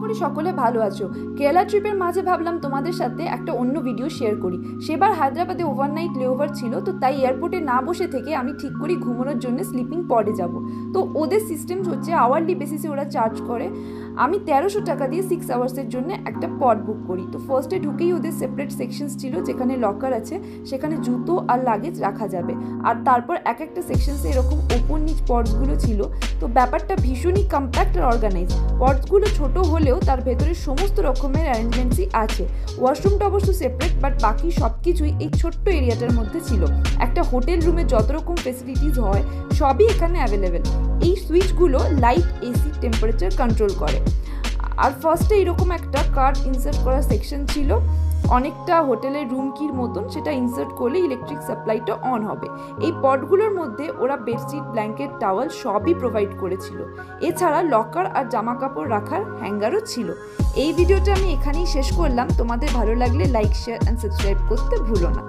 করি সকলে ভালো আছো। কেরালা ট্রিপের মাঝে ভাবলাম তোমাদের সাথে একটা অন্য ভিডিও শেয়ার করি। সেবার হায়দ্রাবাদে ওভারনাইট লেওভার ছিল, তো তাই এয়ারপোর্টে না বসে থেকে আমি ঠিক করি ঘুমানোর জন্য স্লিপিং পডে যাব। তো ওদের সিস্টেম হচ্ছে আওয়ারলি বেসিসে ওরা চার্জ করে। আমি 1300 টাকা দিয়ে 6 আওয়ার্সের জন্য একটা পড বুক করি। তো ফার্স্টে ঢুকেই ওদের সেপারেট সেকশনস ছিল, যেখানে লকার আছে, সেখানে জুতো আর লাগেজ রাখা যাবে। আর তারপর এক একটা সেকশনসে এরকম ওপর নিচ পডসগুলো ছিল। তো ব্যাপারটা ভীষণই কম্প্যাক্ট আর অর্গানাইজ। পডসগুলো ছোট হলেও তার ভেতরে সমস্ত রকমের অ্যারেঞ্জমেন্টসই আছে। ওয়াশরুমটা অবশ্য সেপারেট, বাট বাকি সব কিছুই এই ছোট্ট এরিয়াটার মধ্যে ছিল। একটা হোটেল রুমে যত রকম ফেসিলিটিস হয় সবই এখানে অ্যাভেলেবেল। এই সুইচগুলো লাইট, এসি, টেম্পারেচার কন্ট্রোল করে। আর ফার্স্টে এরকম একটা কার্ড ইনসার্ট করার সেকশন ছিল, অনেকটা হোটেলের রুম কির মতন। সেটা ইনসার্ট করলে ইলেকট্রিক সাপ্লাইটা অন হবে। এই পডগুলোর মধ্যে ওরা বেডশিট, ব্ল্যাঙ্কেট, টাওয়াল সবই প্রোভাইড করেছিল। এছাড়া লকার আর জামা কাপড় রাখার হ্যাঙ্গারও ছিল। এই ভিডিওটা আমি এখানেই শেষ করলাম। তোমাদের ভালো লাগলে লাইক, শেয়ার অ্যান্ড সাবস্ক্রাইব করতে ভুলো না।